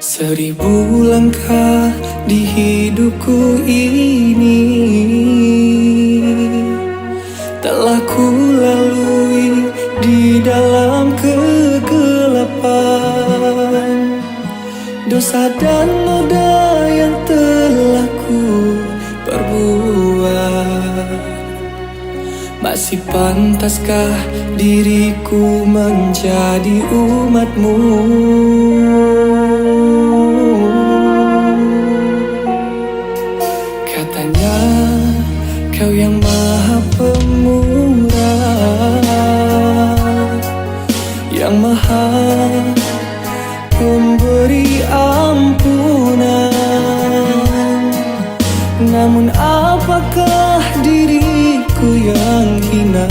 1000 langkah di hidupku ini telah ku lalui di dalam kegelapan. Dosa dan noda yang telah ku perbuat, masih pantaskah diriku menjadi umatmu? Katanya kau yang maha pemurah, yang maha pemberi ampunan. Namun apakah diriku yang hina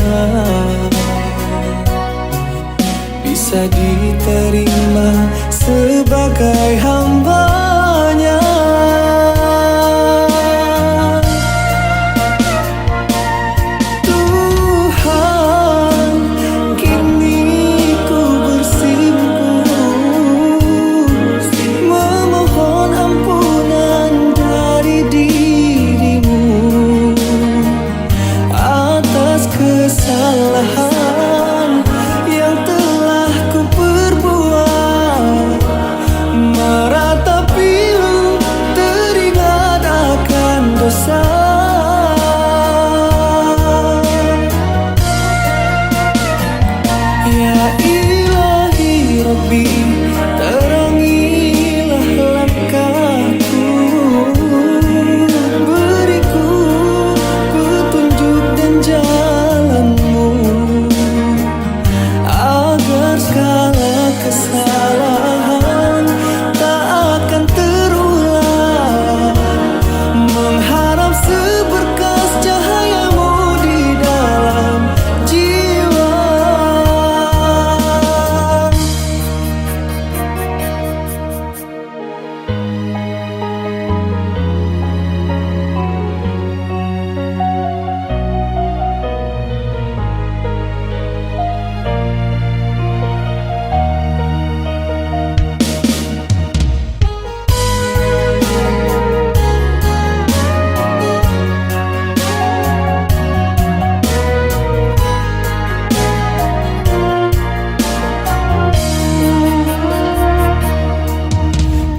bisa diterima sebagai hambanya? Tuhan, kini ku bersimpuh memohon ampunan dari dirimu atas kesalahan yang telah ku perbuat. Meratapi teringat akan dosa. Ya ilahi Rabbi, terangilah langkahku, beriku petunjuk dan jalanmu, agar segala kesalahan tak akan terulang. Mengharap seberkas cahayamu di dalam jiwa.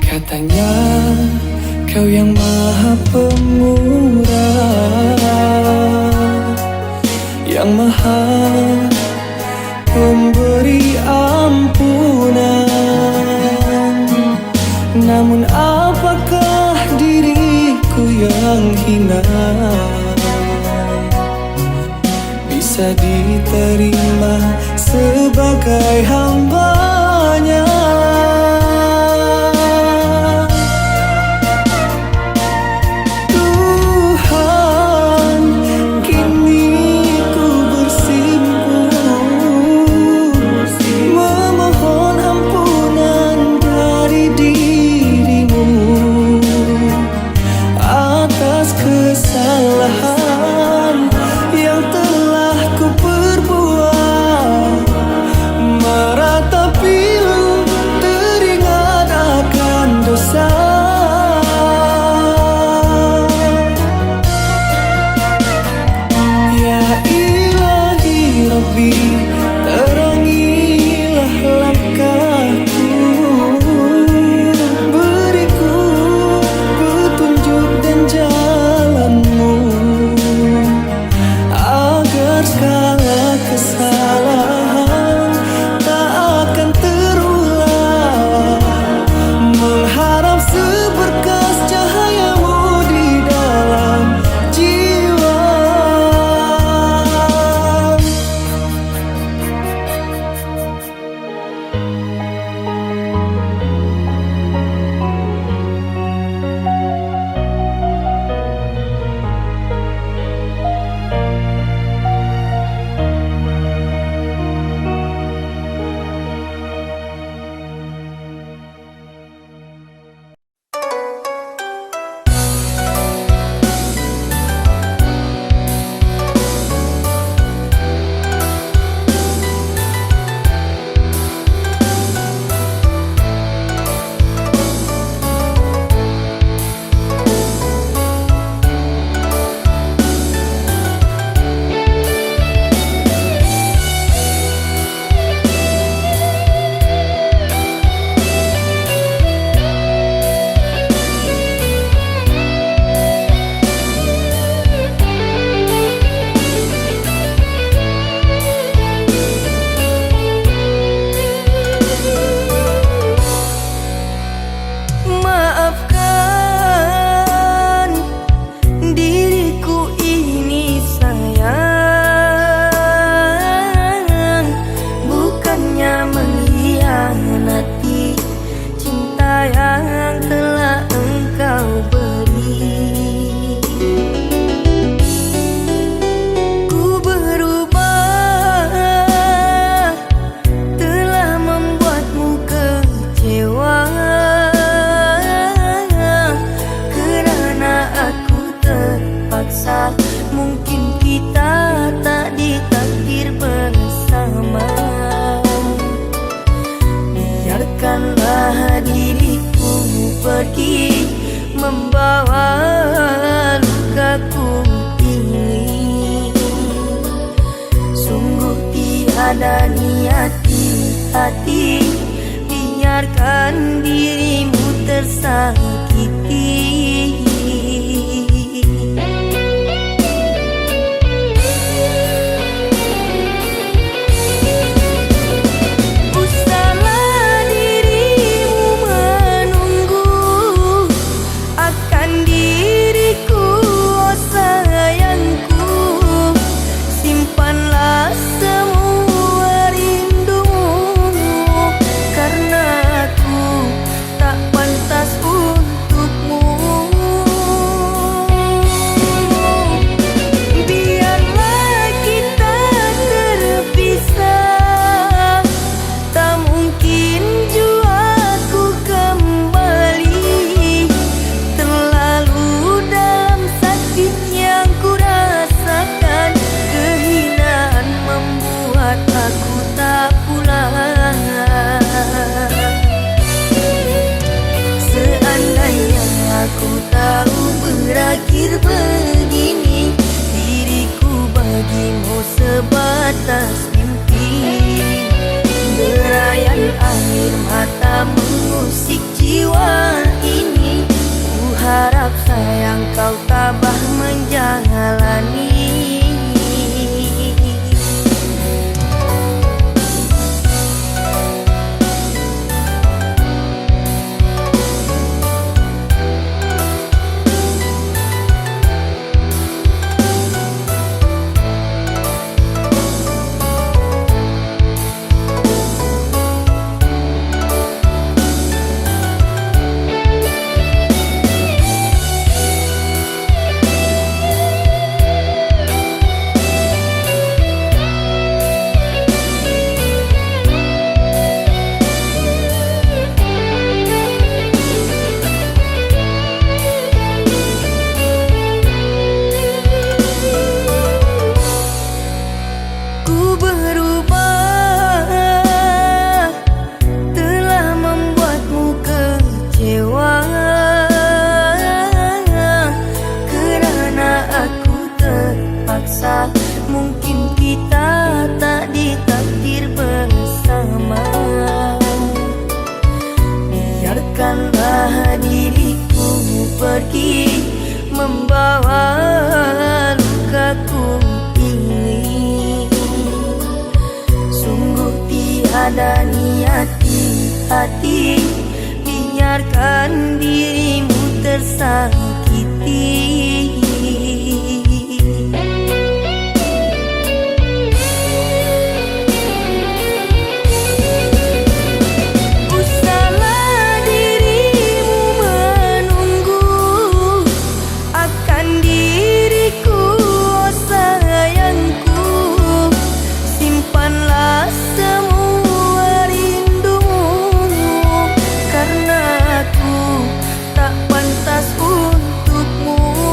Katanya kau yang maha pemurah, yang maha pemberi ampunan. Namun apakah diriku yang hina bisa diterima sebagai hambanya? Kesalahan yang telah ku perbuat, meratapi Maafkan diriku ini sayang, bukannya mengkhianati cinta yang telah engkau beri. Ku berubah telah membuatmu kecewa, terpaksa mungkin kita tak ditakdir bersama. Biarkanlah diriku pergi membawa lukaku ini. Sungguh tiada niat di hati, biarkan dirimu tersakiti. Aku tahu berakhir begini, diriku bagimu sebatas mimpi. Derayan air mata mengusik jiwa ini. Ku harap sayang kau tabah menjalani. Mungkin kita tak ditakdir bersama. Biarkanlah diriku pergi membawa lukaku ini. Sungguh tiada niat di hati, biarkan dirimu tersakiti. Tak pantas untukmu.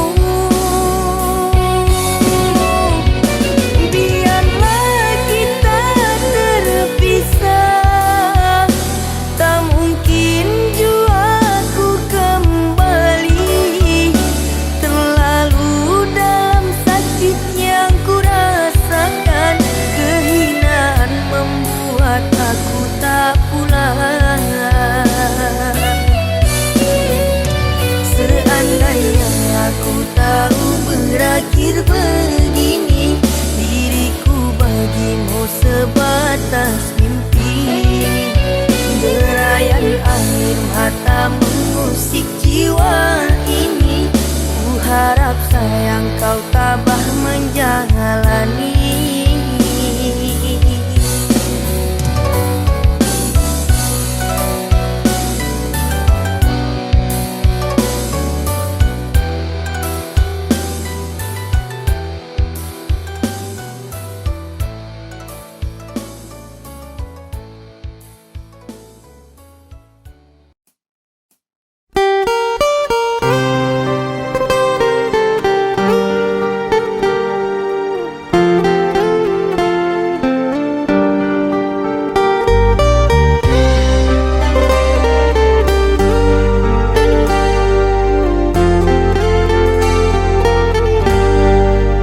musik jiwa ini. Ku harap sayang kau tabah menjalani.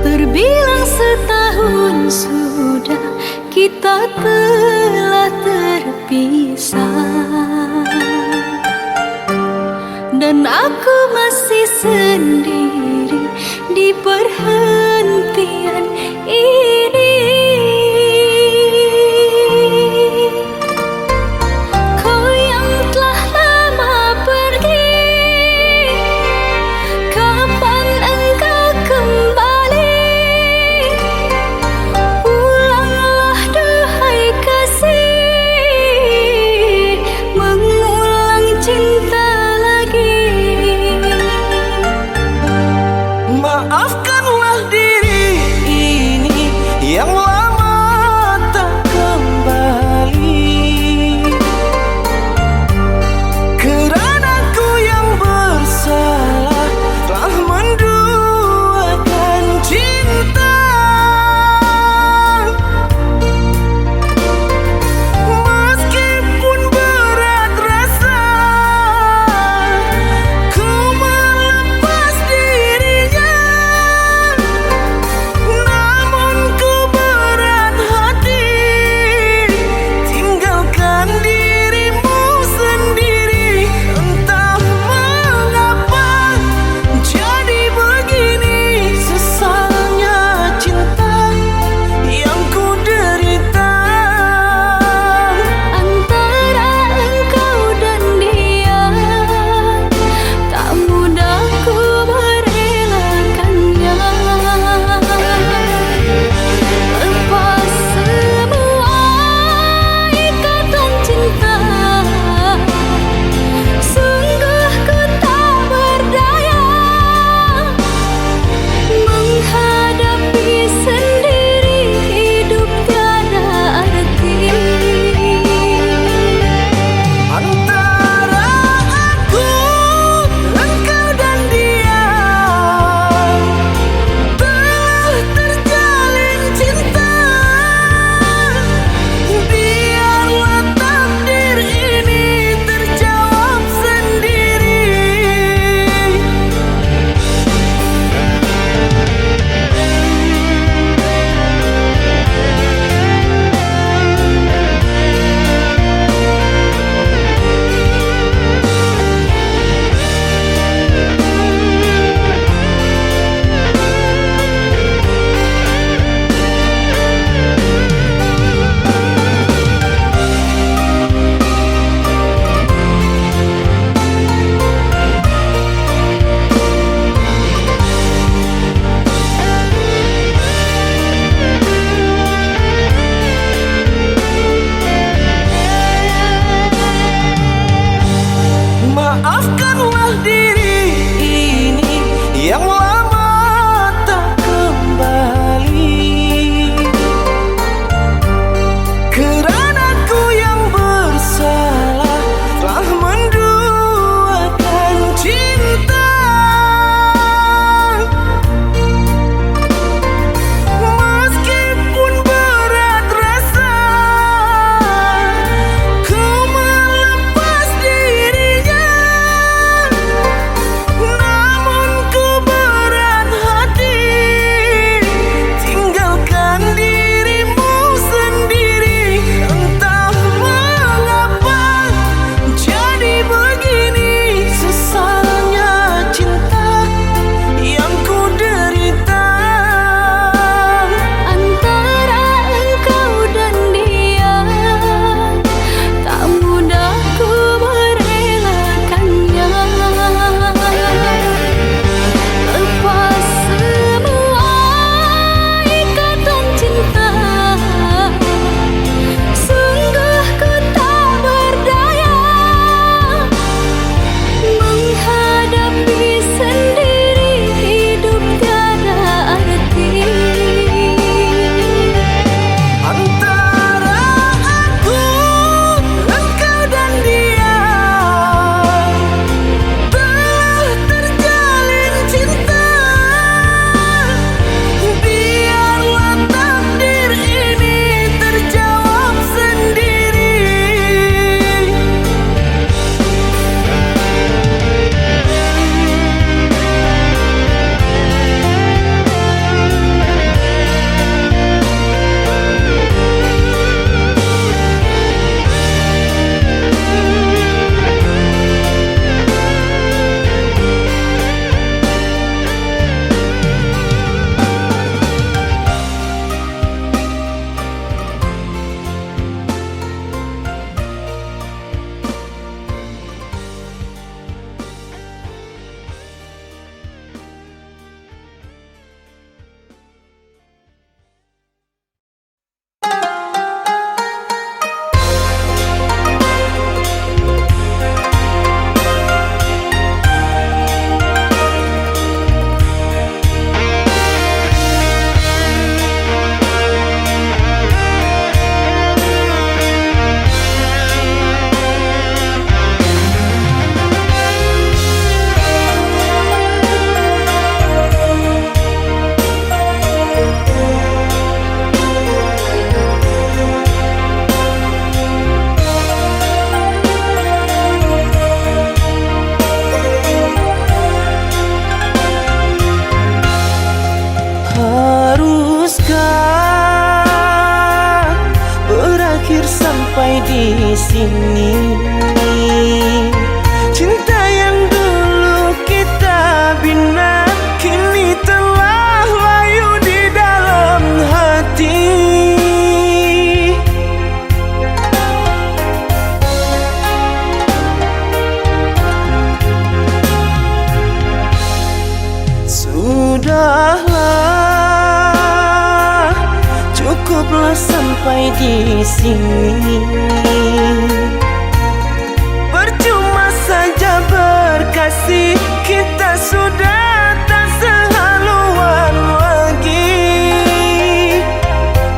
Terbilang setahun sudah kita telah terpisah, dan aku masih sendiri di perhentian ini. Kau yang telah lama pergi, kapan engkau kembali? Pulanglah duhai kasih, mengulang cinta lagi. Maafkanlah diri ini yang lama tak kembali, kerana ku yang bersalah telah menduakan cinta. Meskipun berat rasa ku melepas dirinya, namun ku berat hati tinggalkan dirimu sendiri. Entah mengapa jadi begini, sesalnya cinta yang ku derita. Antara engkau dan dia, tak mudah ku merelakannya. Lepas semua ikatan cinta, sungguh ku tak berdaya menghadapi sendiri hidup tiada arti. Antara aku, engkau dan dia telah terjalin cinta. Biarlah takdir ini terjawab sendiri. Maafkanlah diri ini yang lama tak kembali, kerana ku yang bersalah telah menduakan cinta. Meskipun berat rasa ku melepas dirinya, namun ku sini. Cinta yang dulu kita bina kini telah layu di dalam hati. Sudahlah, cukuplah sampai di sini. Percuma saja berkasih, kita sudah tak sehaluan lagi.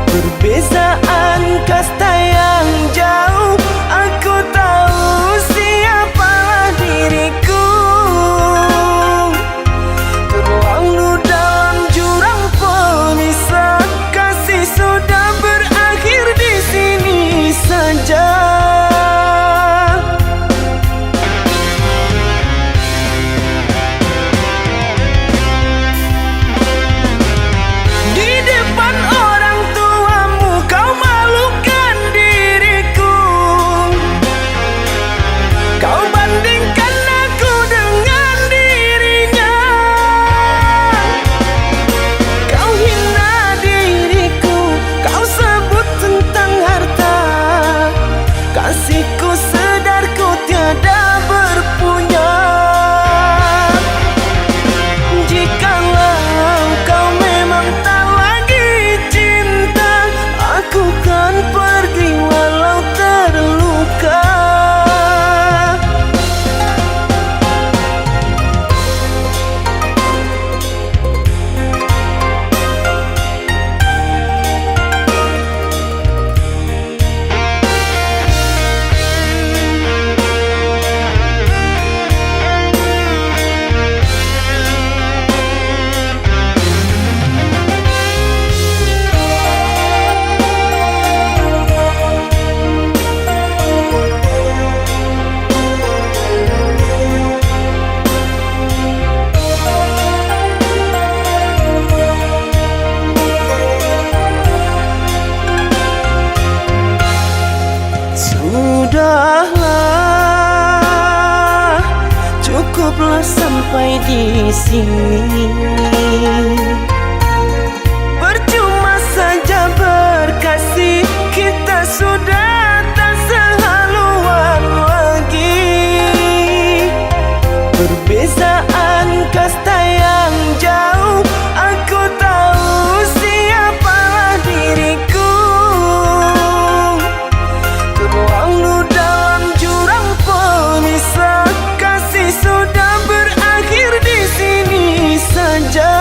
Perbezaan kasta yang jauh, aku tahu siapalah diriku. Terlalu dalam jurang pemisah, kasih sudah berakhir di sini saja. Di depan orang tuamu kau malukan diriku. Kau bandingkan aku dengan dirinya. Kau hina diriku, kau sebut tentang harta. Kasihku sedarku tiada berpunya. Jikalau kau memang tak lagi cinta, aku kan pergi walau terluka. Sudahlah, cukuplah sampai di sini. Percuma saja berkasih, kita sudah tak sehaluan lagi. Perbezaan kasta yang jauh, aku tahu siapalah diriku. Terlalu dalam jurang pemisah, kasih sudah berakhir di sini saja.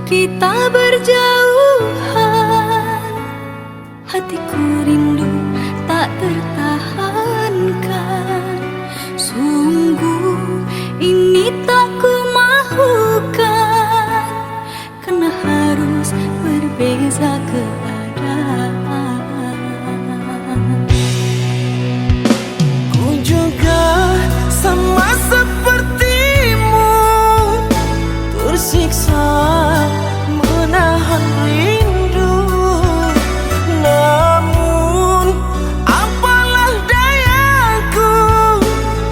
kita berjauhan, hatiku rindu tak tertahankan. Sungguh ini tak ku mahukan, karena harus berbeza keadaan. Ku juga sama sepertimu, tersiksa menahan rindu. Namun apalah dayaku,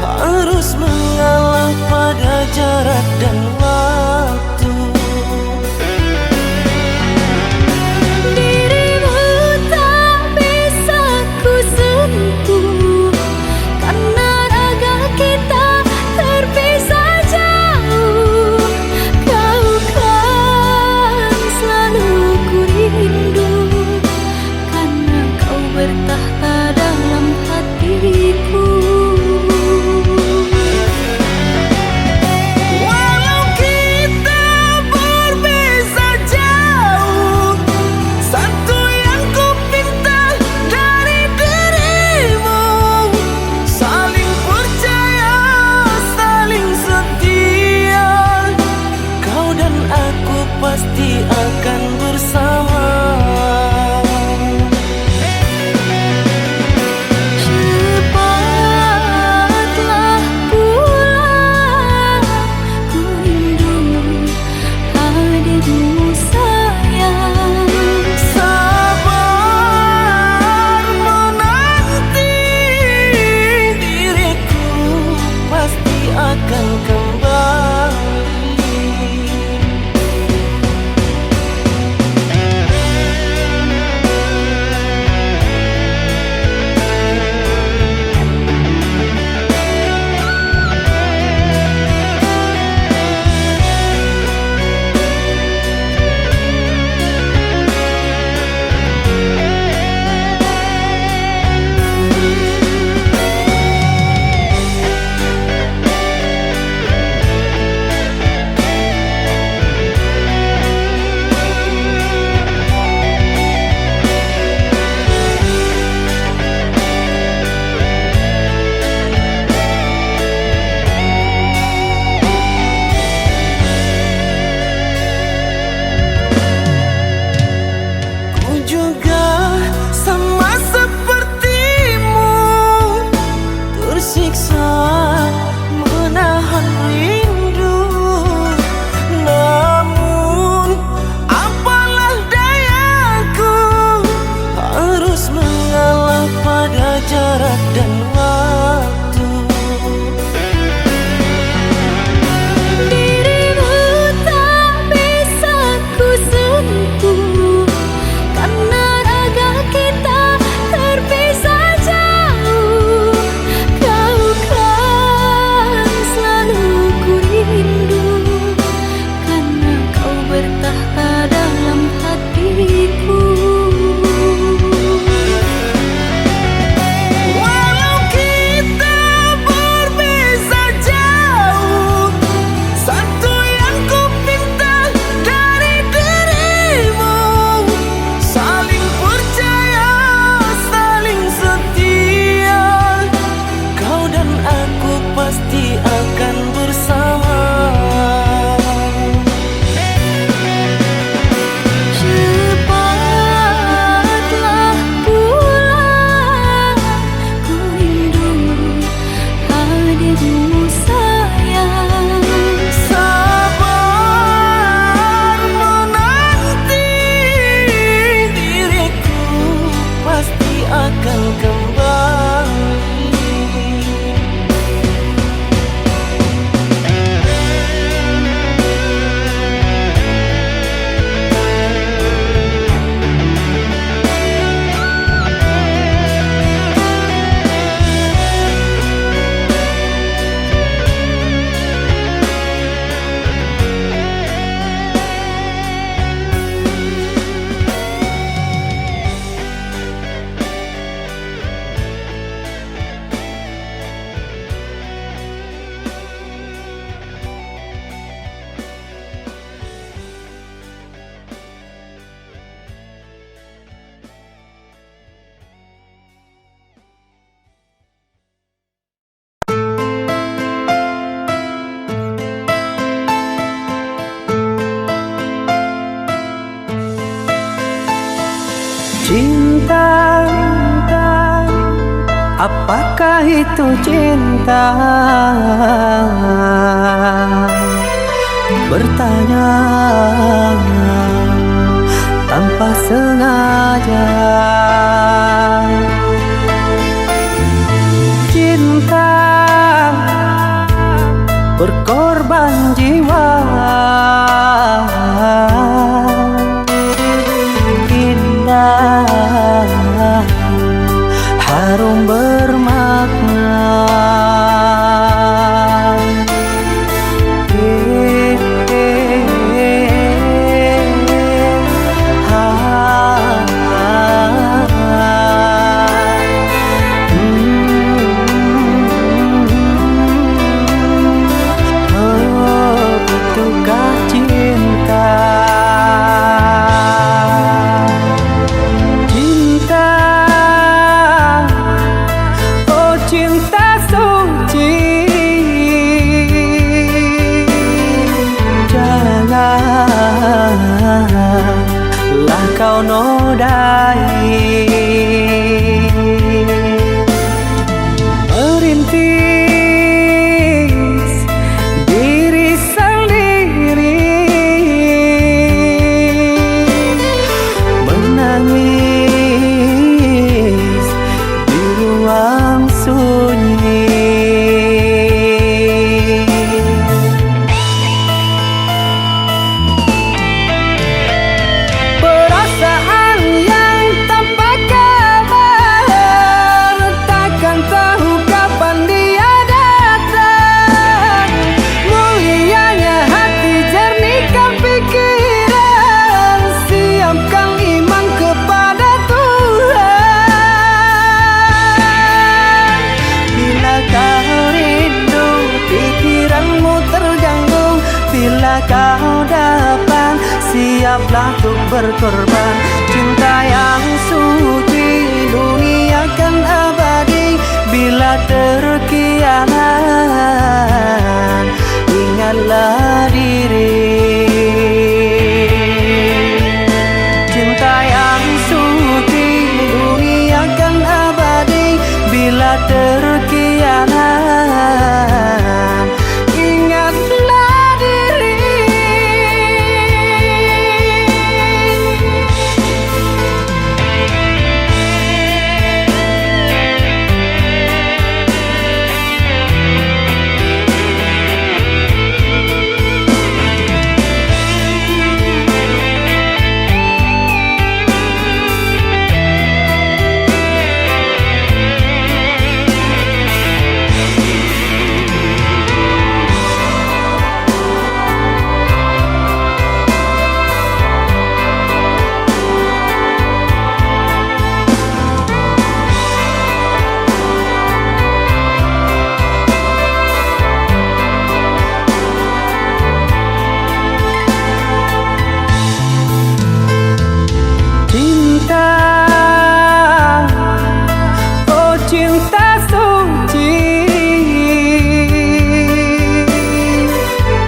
harus mengalah pada apakah itu cinta? Bertanya tanpa sengaja. Cinta berkorban jiwa, indah harum bermakna. Betulkah cinta? Cinta, oh cinta suci, janganlah kau nodai. Merintis diri sendiri, menangis di ruang sunyi. Perasaan yang tanpa kabar, takkan tahu kapan dia datang. Mulianya hati, jernihkan pikiran, siapkan iman kepada Tuhan. Bila kau rindu, pikiranmu terganggu, bila kau datang, siaplah untuk berkorban. Cinta yang suci, dunia kan abadi. Bila terkianat, ingatlah diri. Cinta yang suci, dunia kan abadi. Bila terkianat, ingatlah diri. Cinta, oh cinta suci,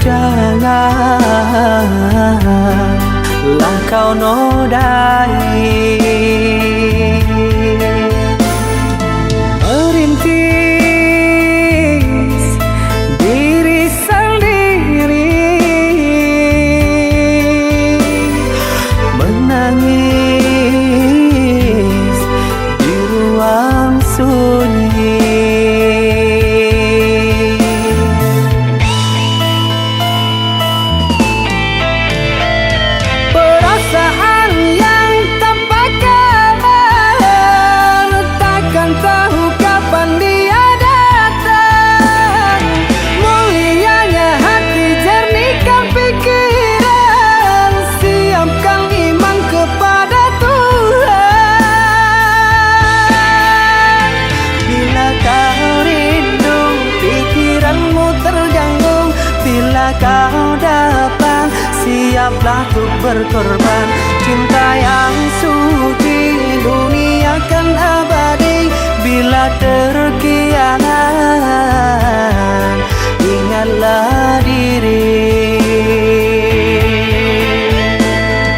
janganlah kau nodai. Merintis diri sendiri, menangis di ruang sunyi. Perasaan yang tanpa kabar, takkan tahu kapan dia datang. Mulianya hati, jernihkan pikiran, siapkan iman kepada Tuhan. Bila kau rindu, pikiranmu terganggu, bila kau datang, siaplah untuk berkorban. Cinta yang suci, dunia kan abadi. Bila terkianat, ingatlah diri.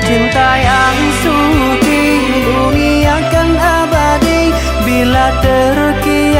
Cinta yang suci, dunia kan abadi. Bila terkianat,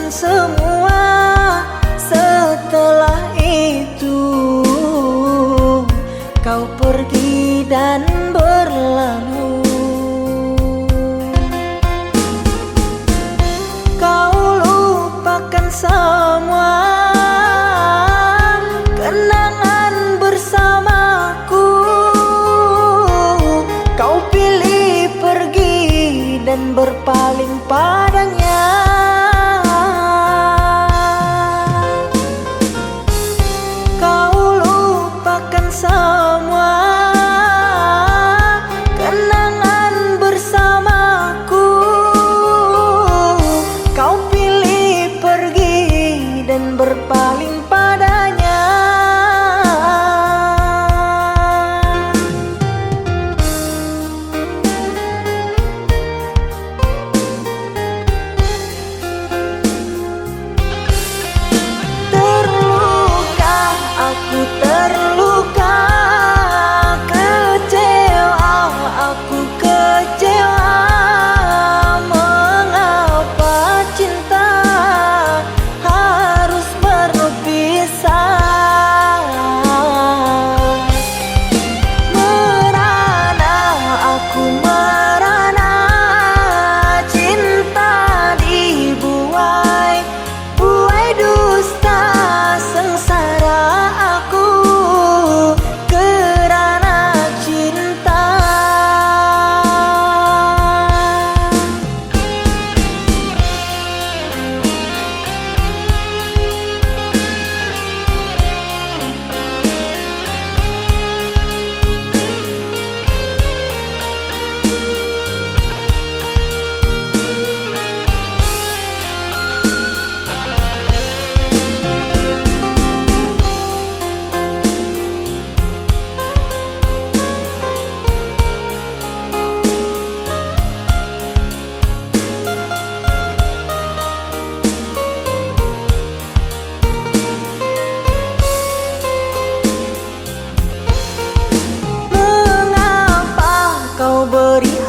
curahkan semua. Setelah itu kau pergi dan berlalu. Kau lupakan semua kenangan bersamaku. Kau pilih pergi dan berpaling padanya. Kau lupakan semua kenangan bersamaku. Kau pilih pergi dan berpaling padanya. Aku terluka, kecewa, aku kecewa. Mengapa cinta harus berpisah? Merana, aku merana, cinta dibuai, buai dusta sengsara.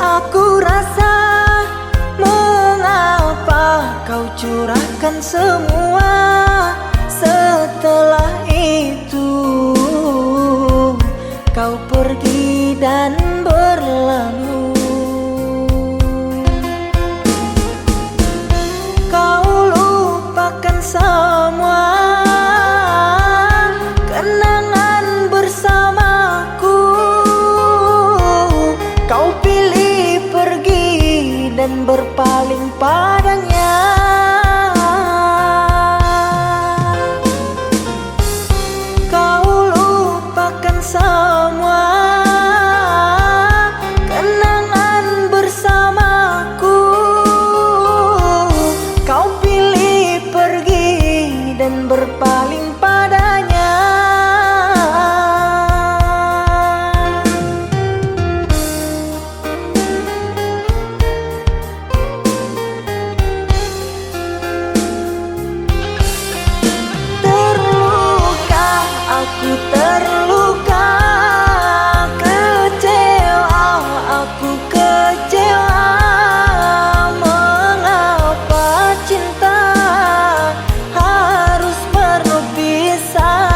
Aku rasa, mengapa kau curahkan semua? Setelah itu kau pergi dan berlalu. Kau lupakan semua kenangan bersamaku. Kau pilih pergi dan berpaling padanya. Kau lupakan semua kenangan bersamaku. Kau pilih pergi dan berpaling padanya. Aku terluka, kecewa, aku kecewa. Mengapa cinta harus berpisah?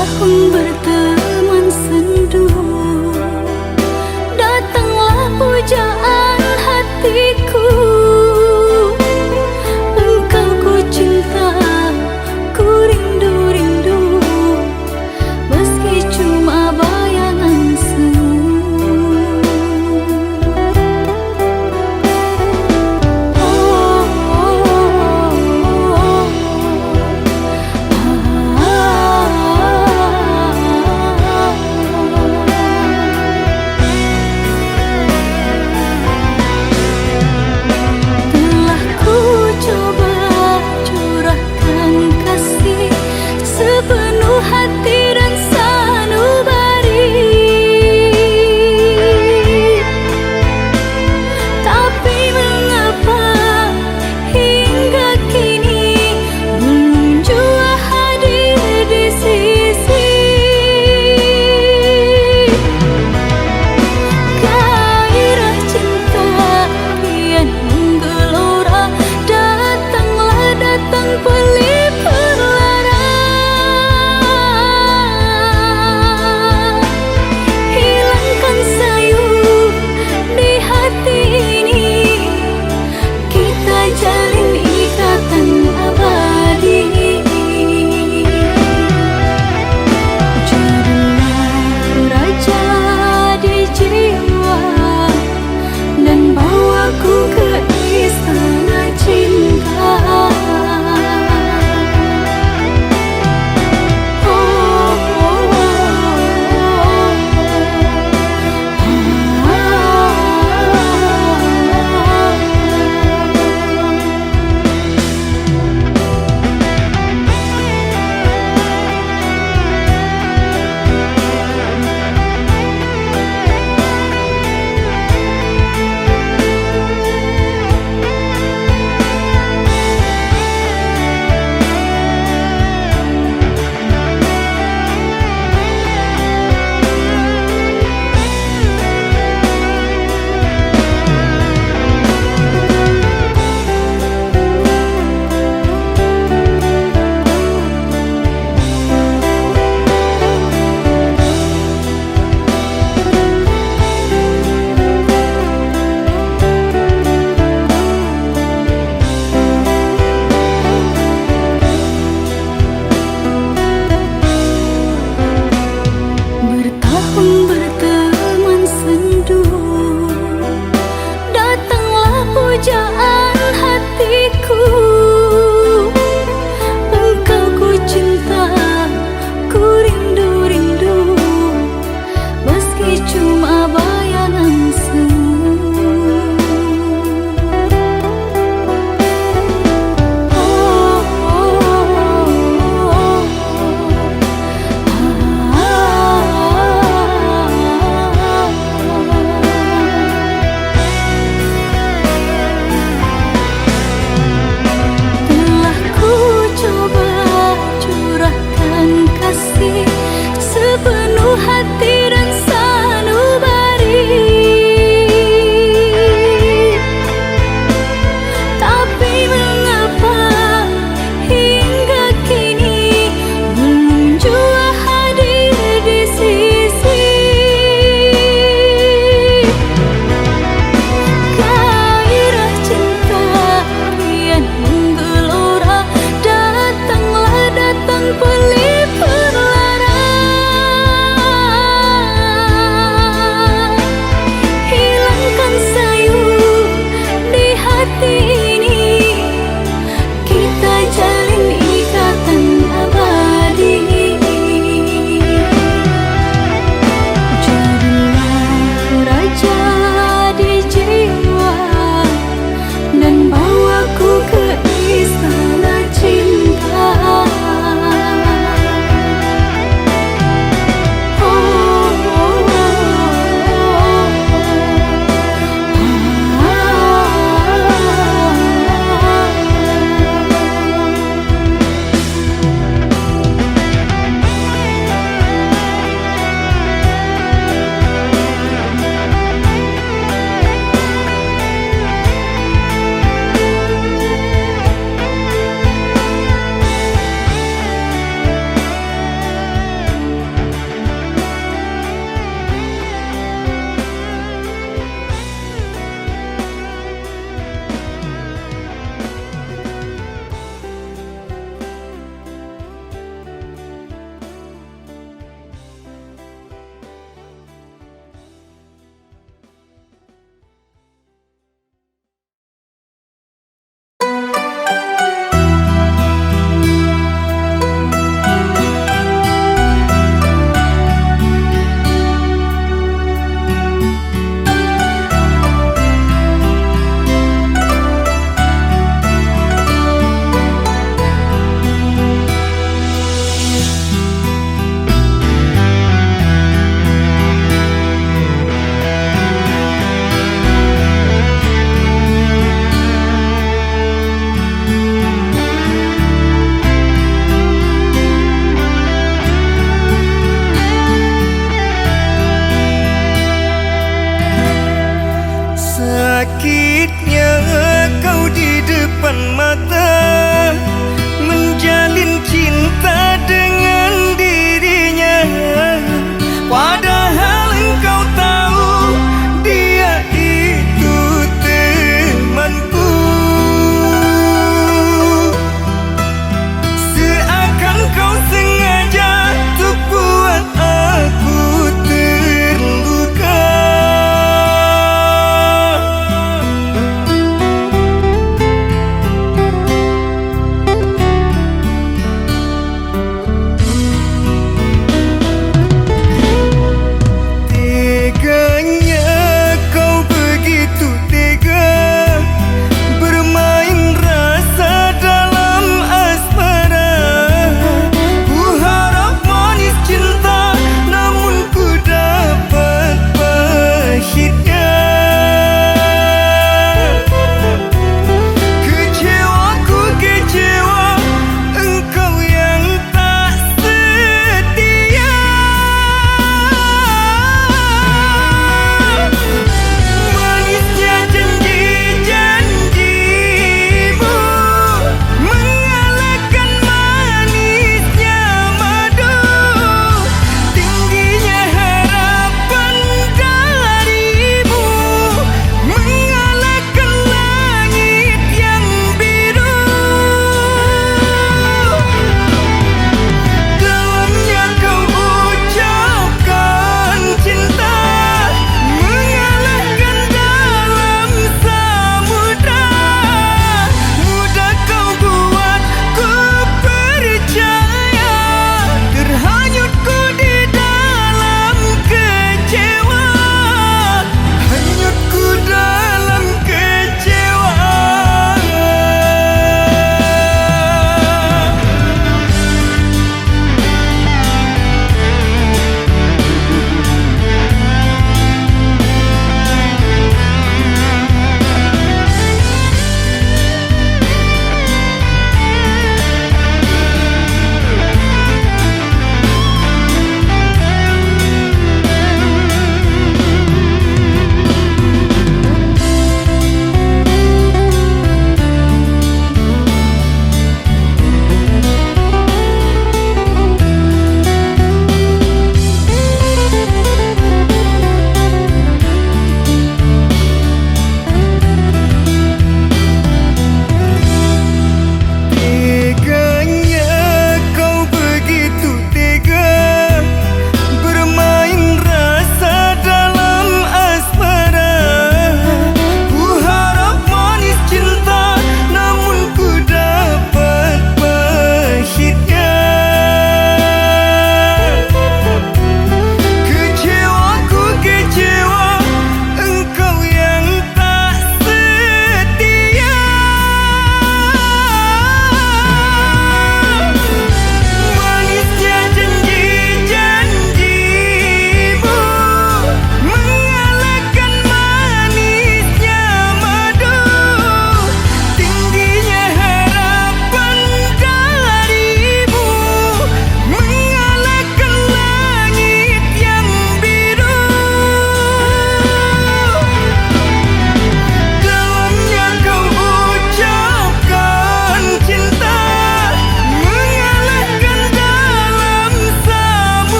tahun berteman sendu, datanglah pujaan hatiku. Engkau ku cinta, ku rindu-rindu, meski cuma bayangan semu.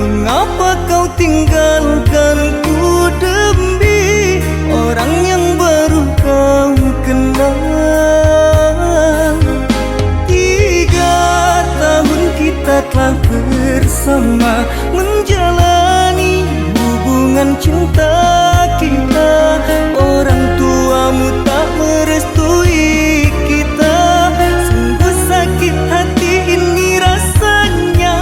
Mengapa kau tinggalkanku demi orang yang baru kau kenal? 3 tahun kita telah bersama, menjalani hubungan cinta kita. Orang tuamu tak merestui kita, sungguh sakit hati ini rasanya.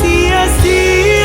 Sia-sia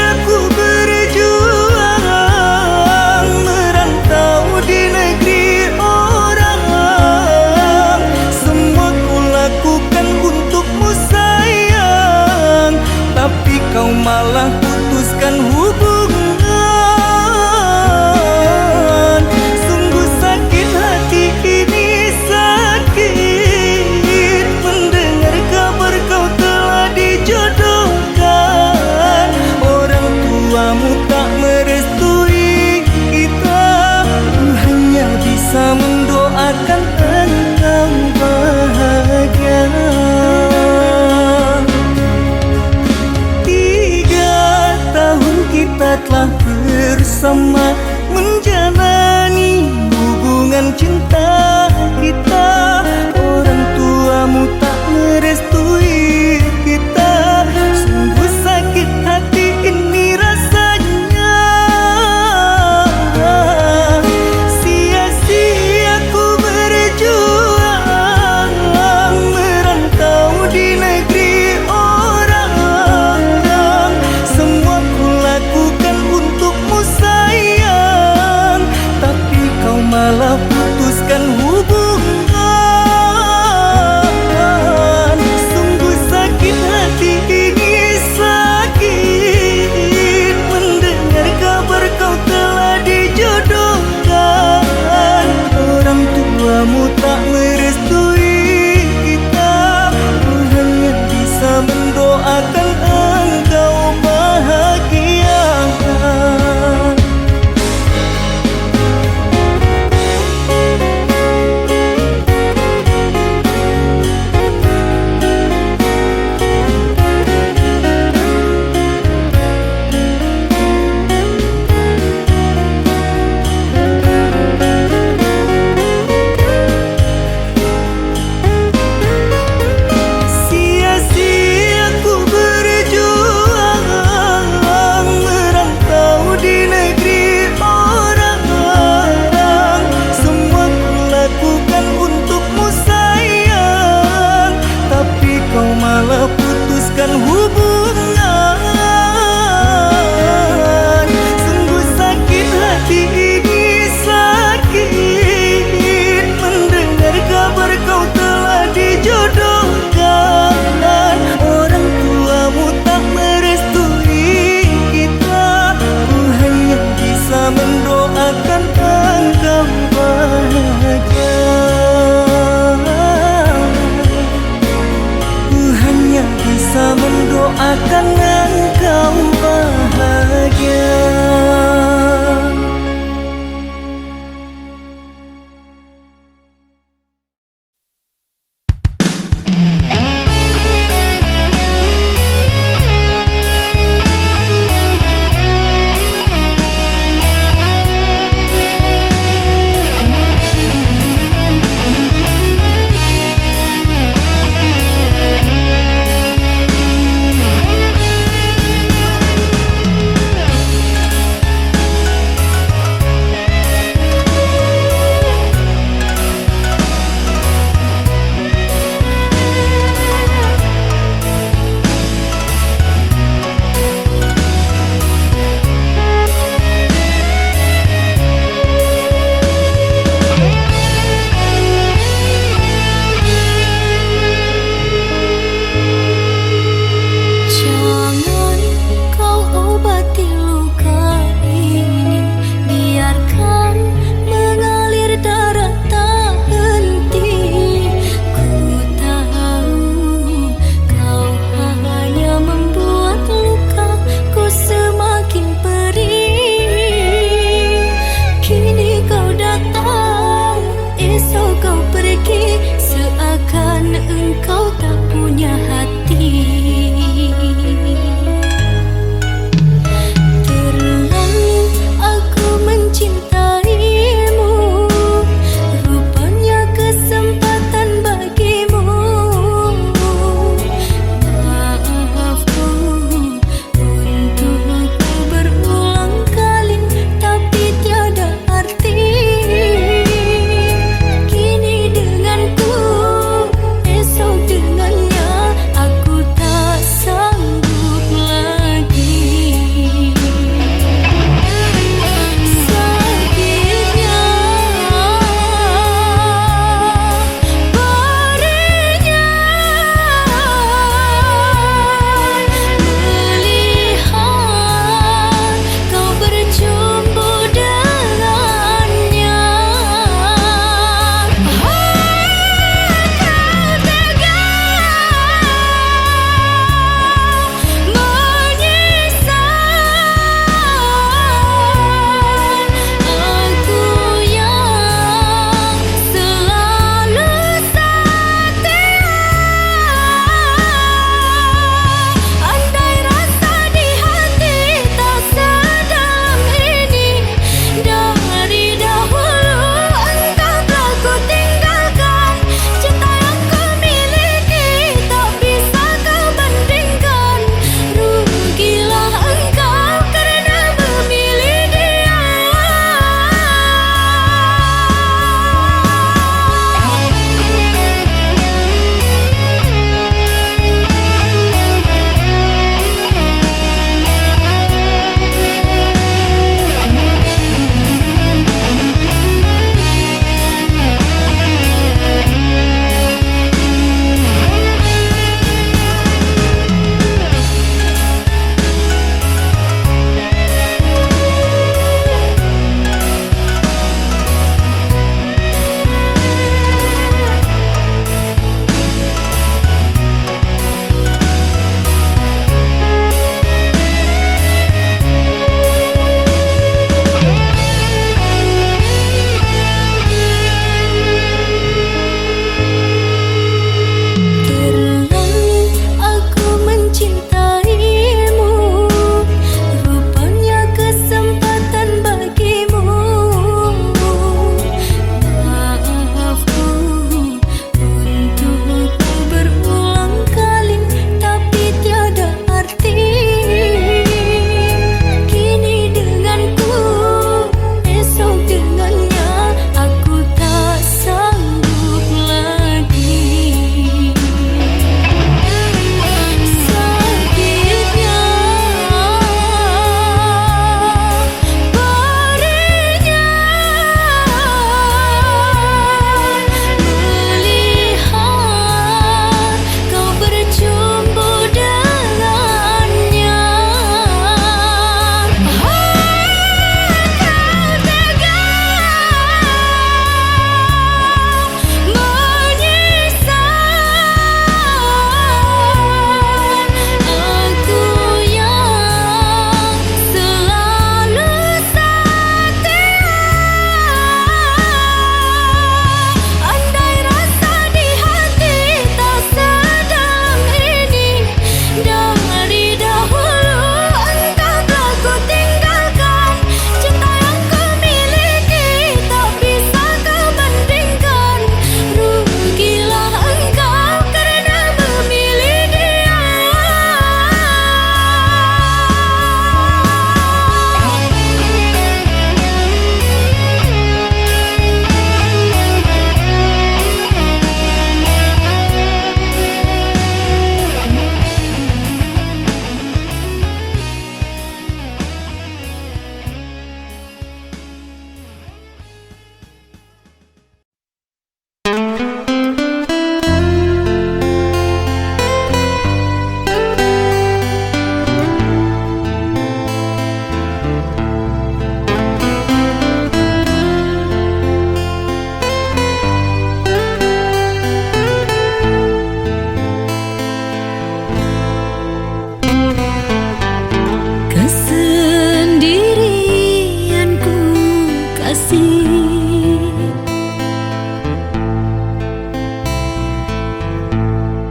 kasih.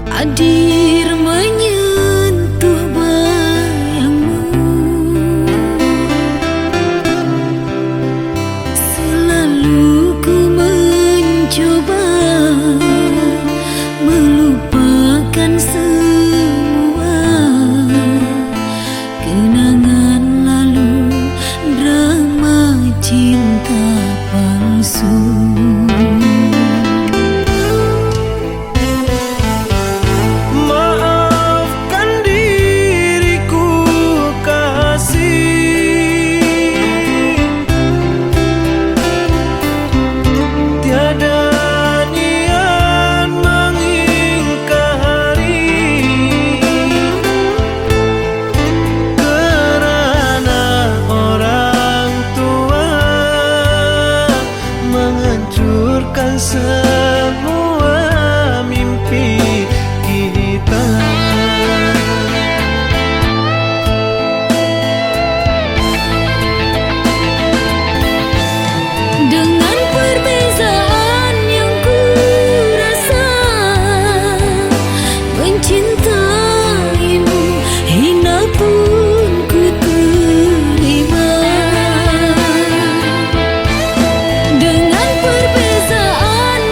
Hadir menyentuh bayangmu, selalu ku mencoba melupakan semua kenangan lalu, drama cinta palsu. Maafkan diriku kasih, tiada niat mengingkari, kerana orang tua menghancurkan semua mimpi kita. Dengan perbezaan yang ku rasa, mencintaimu hina pun ku terima. Dengan perbezaan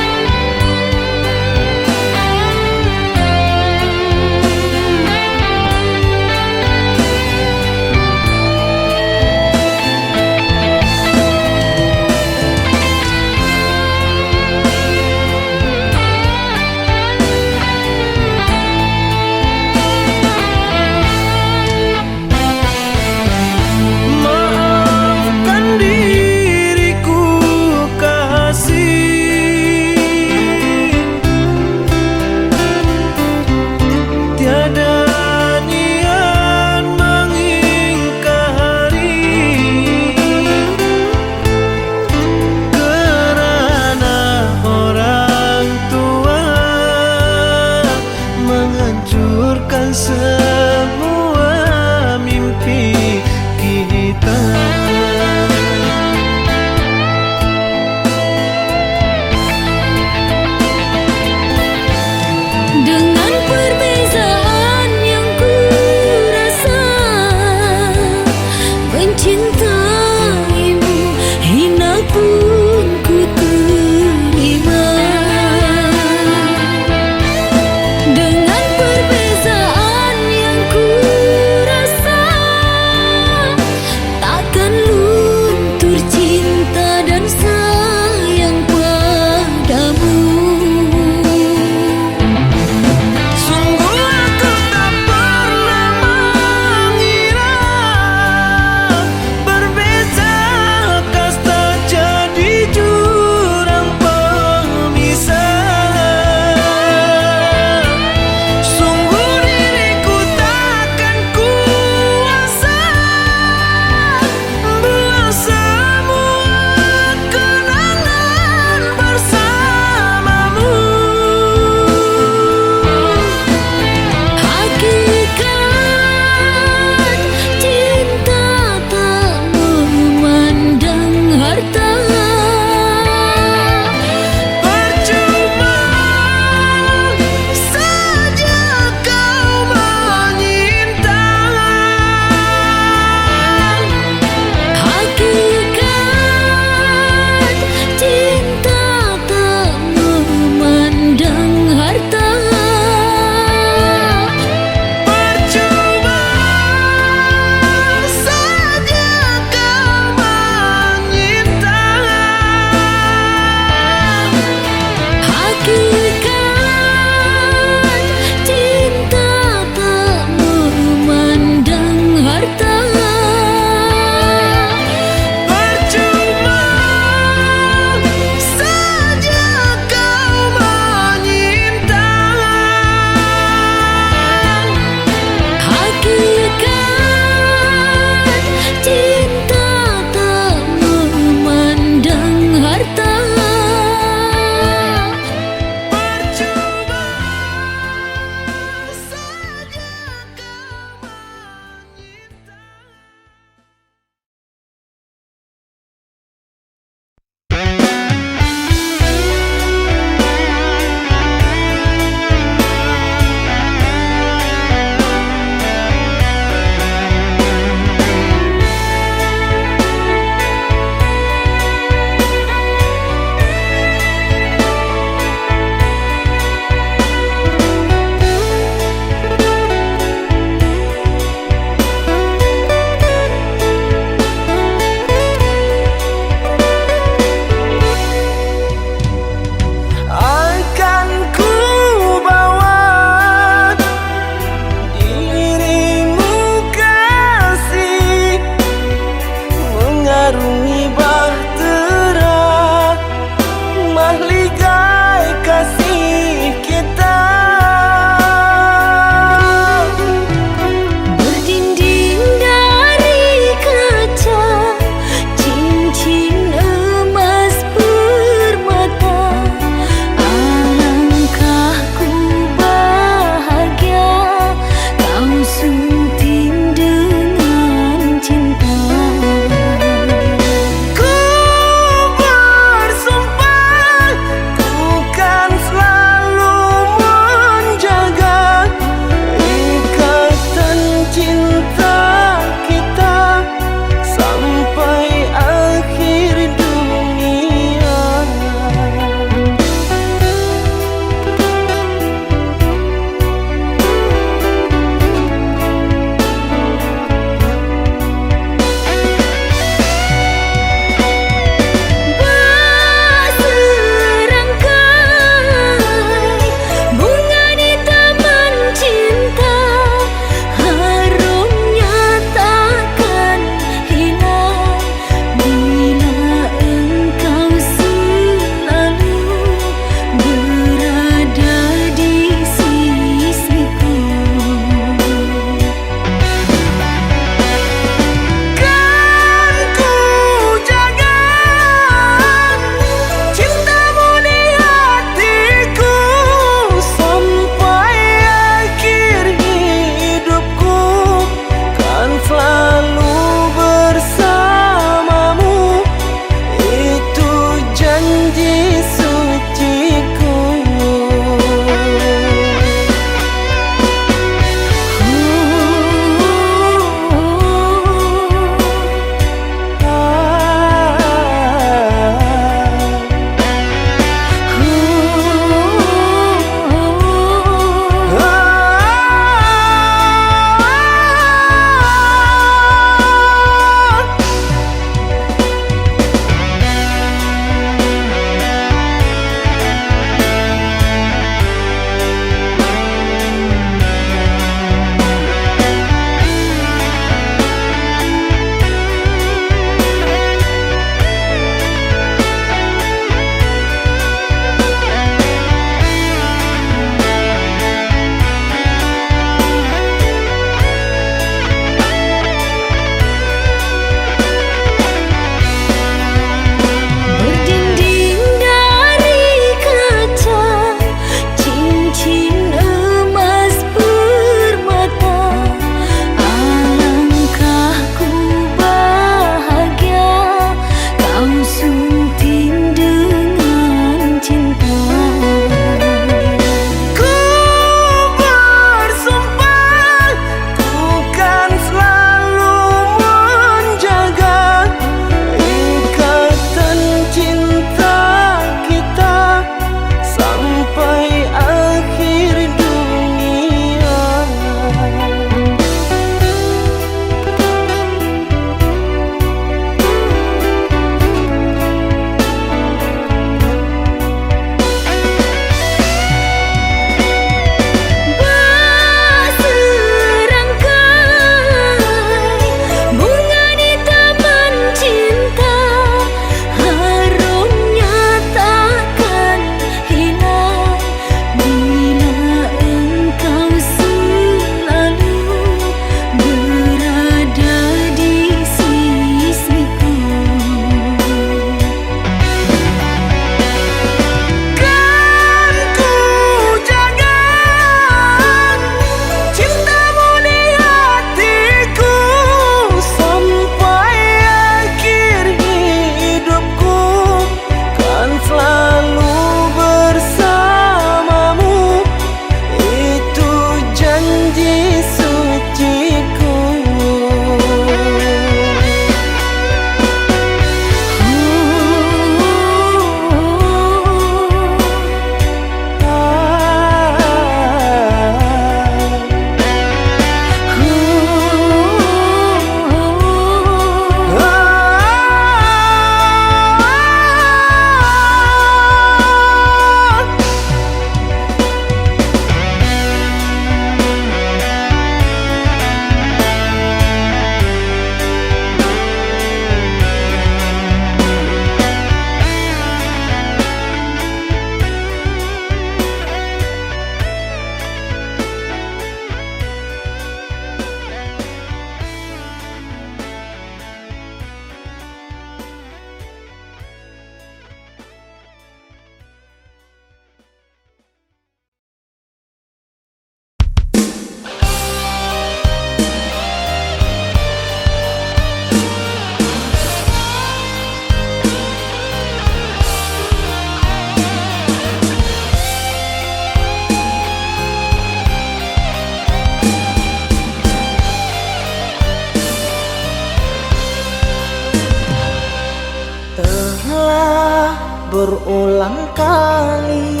berulang kali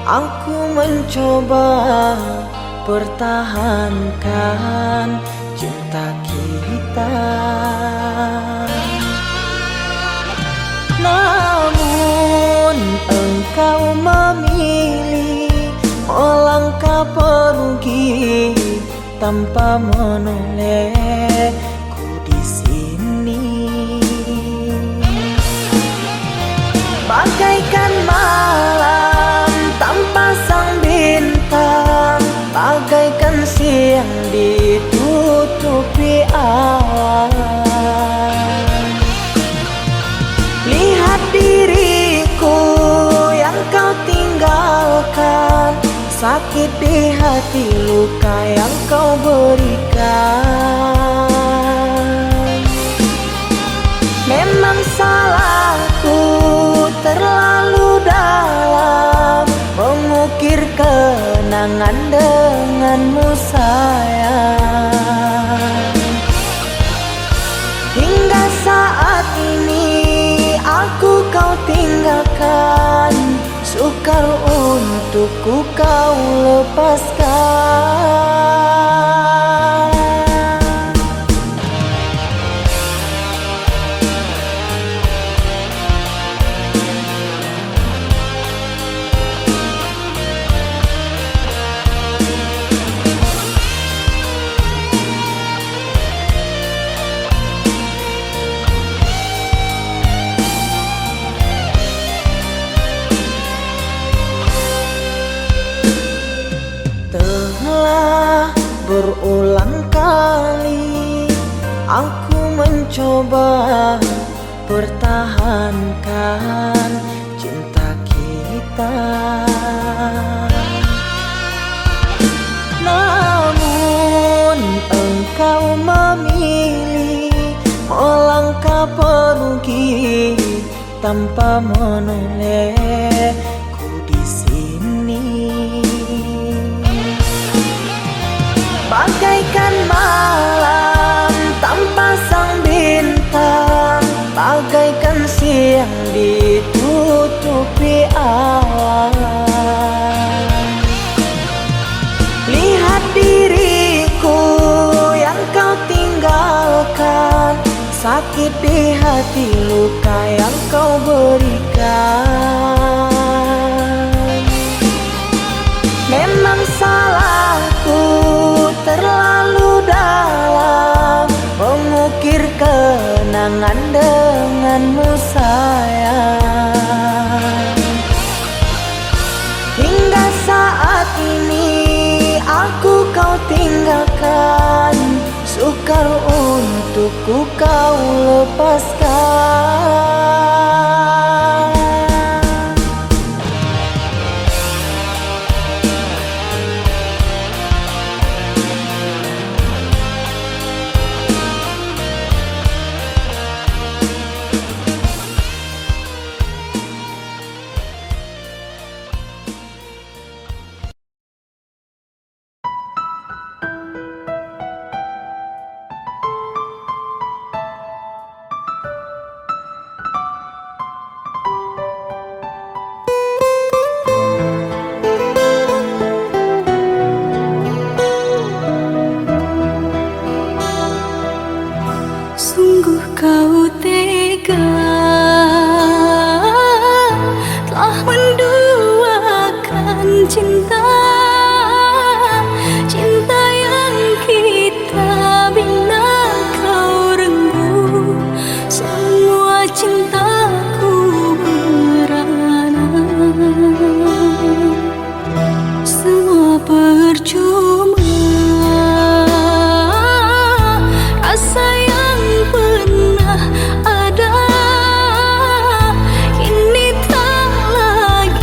aku mencoba pertahankan cinta kita, namun engkau memilih melangkah pergi tanpa menolehku di sini. Bagaikan malam tanpa sang bintang, bagaikan siang ditutupi awan. Lihat diriku yang kau tinggalkan, sakit di hati, luka yang kau berikan. Memang salahku terlalu dalam mengukir kenangan denganmu sayang. Hingga saat ini aku kau tinggalkan, sukar untukku kau lepaskan. Berulang kali aku mencoba pertahankan cinta kita, namun engkau memilih melangkah pergi tanpa menolehku di sini. Bagaikan malam tanpa sang bintang, bagaikan siang ditutupi awan. Lihat diriku yang kau tinggalkan, sakit di hati, luka yang kau berikan. Memang salahku terlalu dalam mengukir kenangan denganmu sayang. Hingga saat ini aku kau tinggalkan, sukar untukku kau lepaskan. Sungguh kau tega telah menduakan cinta, cinta yang kita bina kau renggut, semua cintaku merana, semua percuma. Rasa yang pernah ada kini tak lagi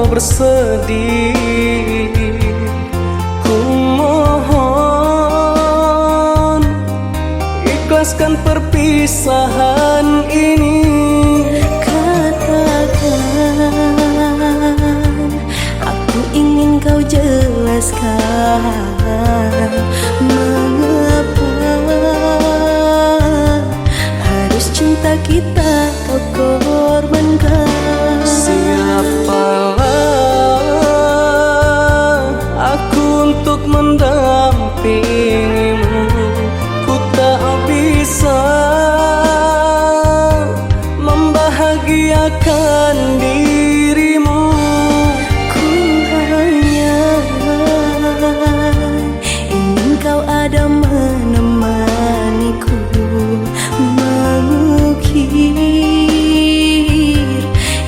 bersedih. Ku mohon ikhlaskan perpisahan ini. Katakan, aku ingin kau jelaskan mengapa harus cinta kita kau korbankan. Siapalah aku untuk mendampingimu. Ku tak bisa membahagiakan dirimu. Ku hanya ingin kau ada menemaniku, mengukir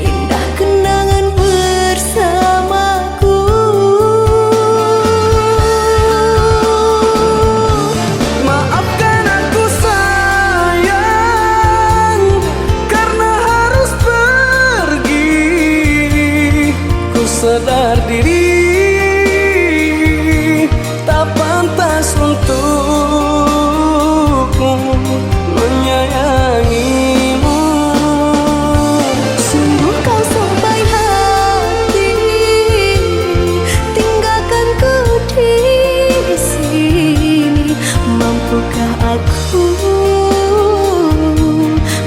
indah kenangan bersamaku. Maafkan aku sayang, karena harus pergi. Ku sadar diri tak pantas untukku menyayangimu. Sungguh kau sampai hati tinggalkanku di sini. Mampukah aku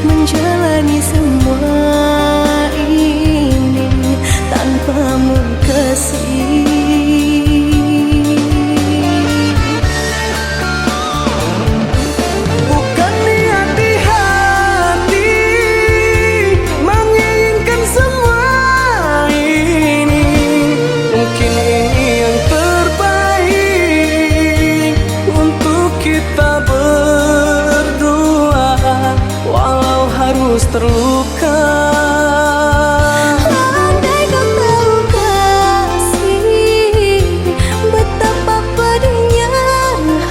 menjalani semua ini tanpamu kasih? Bukan niat di hati menginginkan semua ini. Mungkin ini yang terbaik untuk kita berdua, walau harus terluka. Andai kau tahu kasih, betapa pedihnya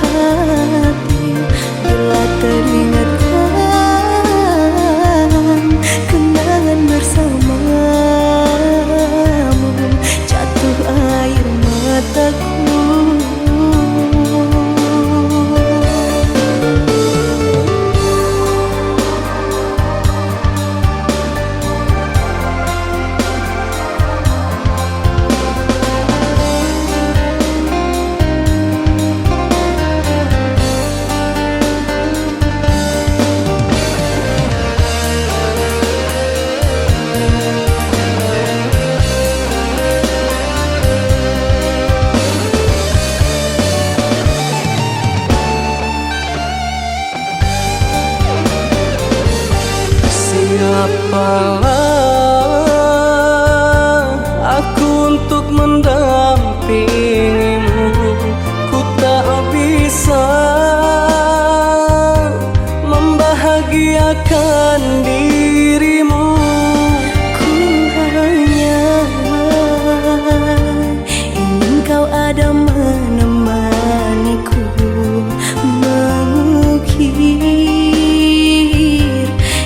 hati bila teringatkan kenangan bersamamu, jatuh air mataku. Siapalah aku untuk mendampingimu. Ku tak bisa membahagiakan dirimu. Ku hanya ingin kau ada menemaniku, mengukir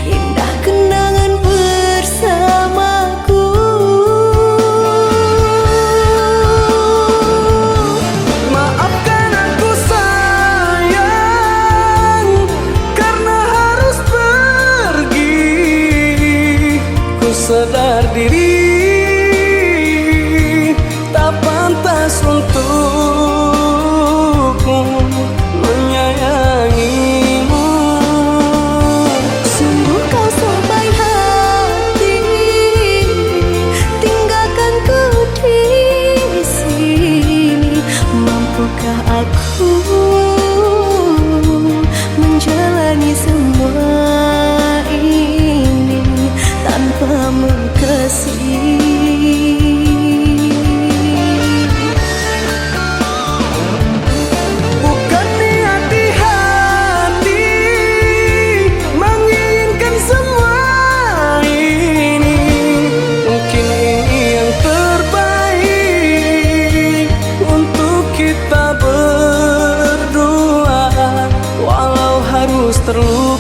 indah kenangan bersamaku. Maafkan aku sayang, karena harus pergi. Ku sadar diri tak pantas untukku menyayangimu. Sungguh kau sampai hati tinggalkanku di sini. Mampukah aku menjalani semua ini tanpamu kasih? Bukan niat di hati menginginkan semua ini. Mungkin ini yang terbaik untuk kita berdua, walau harus terluka.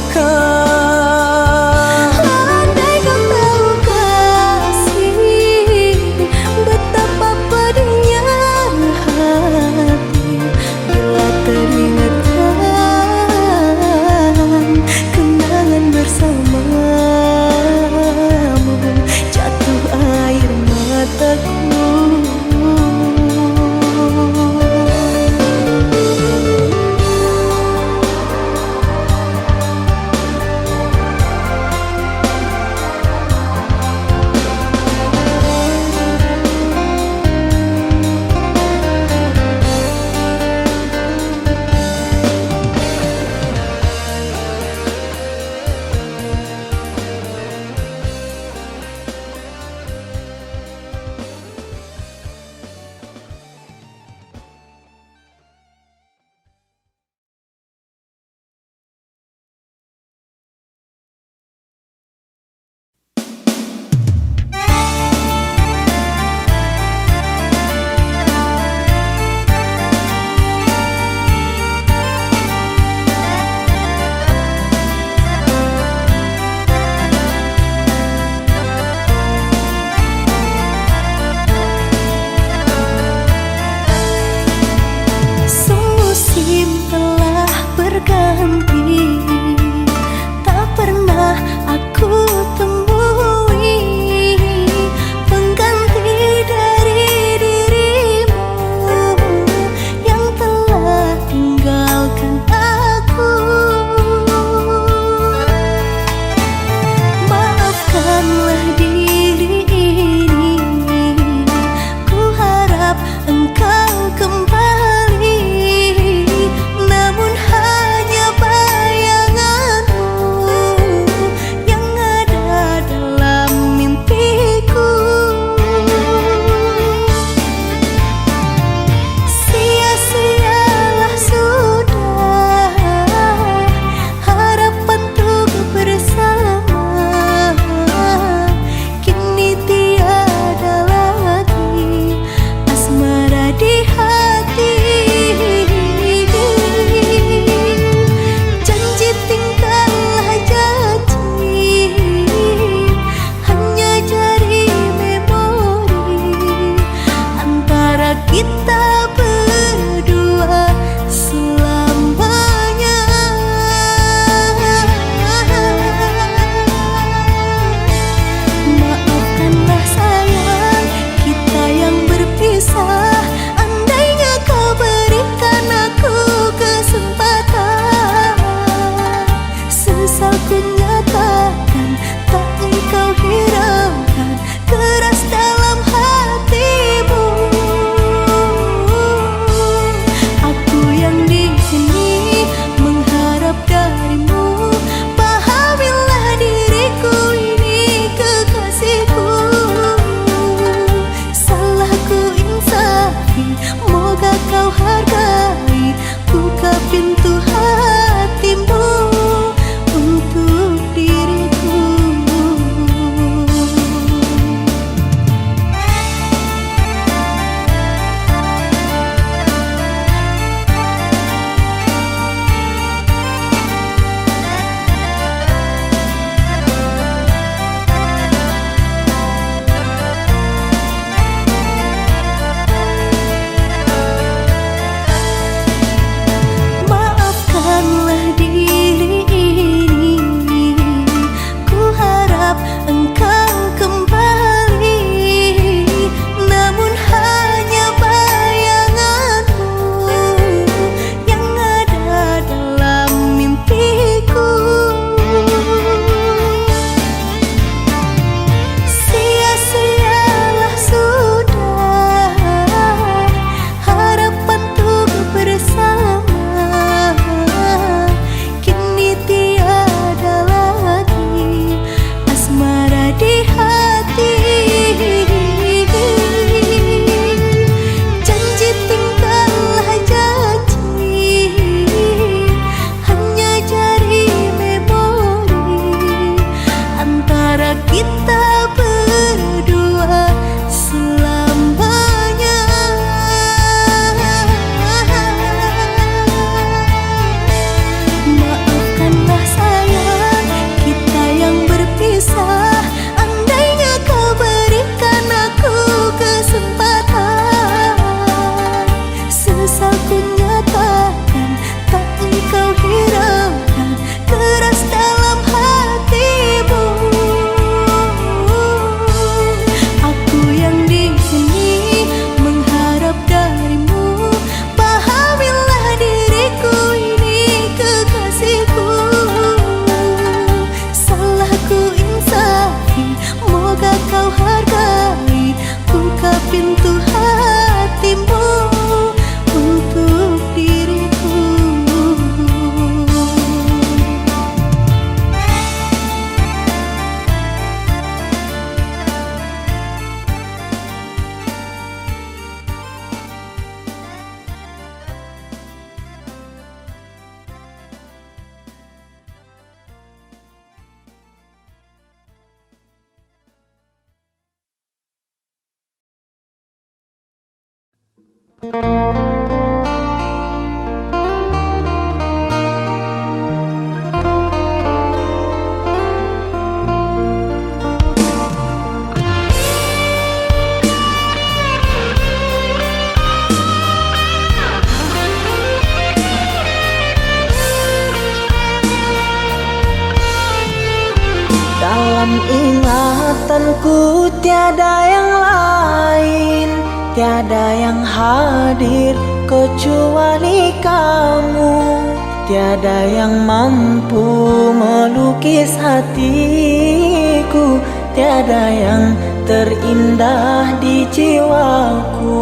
Dalam ingatanku tiada yang lain, tiada yang hadir kecuali kamu. Tiada yang mampu melukis hatiku, tiada yang terindah di jiwaku.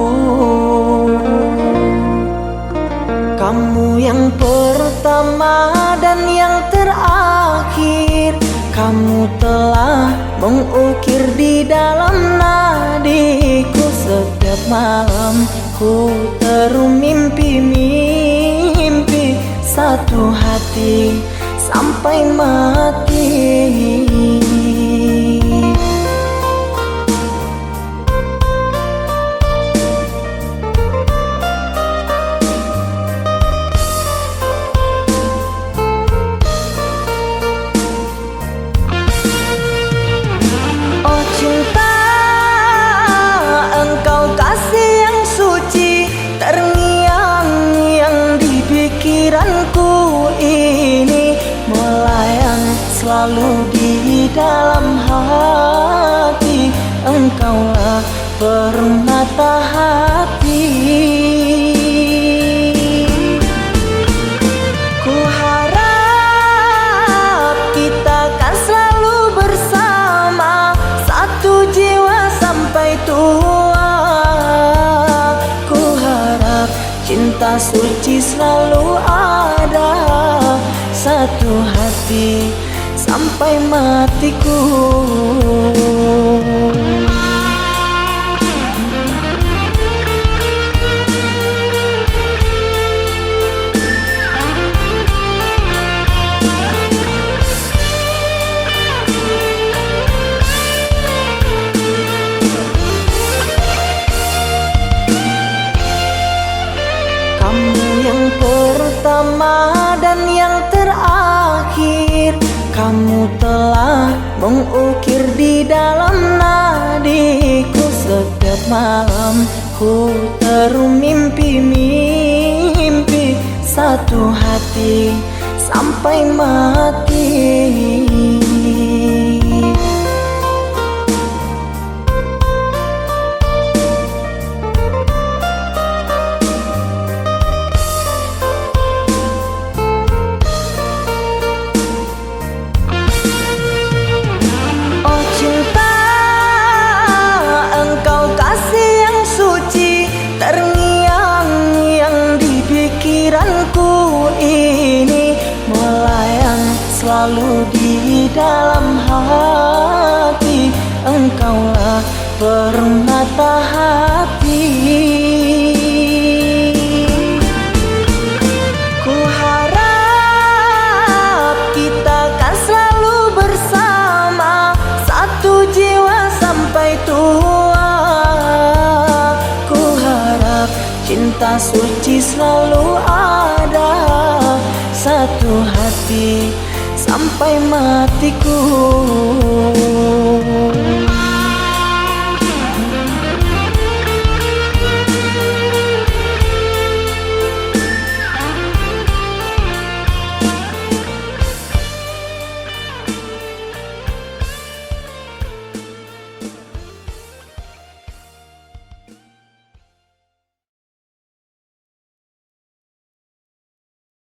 Kamu yang pertama dan yang terakhir, kamu telah mengukir di dalam nadiku. Setiap malam ku termimpi-mimpi satu hati sampai mati. Oh cinta, engkau kasih yang suci, terngiang-ngiang di pikiranku ini, melayang selalu di dalam hati. Engkaulah permata hati. Ku harap kita kan selalu bersama, satu jiwa sampai tua. Ku harap cinta suci selalu ada, satu hati sampai matiku. Kamu yang pertama dan yang terakhir, kamu telah mengukir di dalam nadiku. Setiap malam ku termimpi-mimpi satu hati sampai mati. Terngiang-ngiang di pikiranku ini, melayang selalu di dalam hati. Engkaulah permata hati. Ku harap kita kan selalu bersama, satu jiwa sampai tua. Cinta suci selalu ada, satu hati sampai matiku.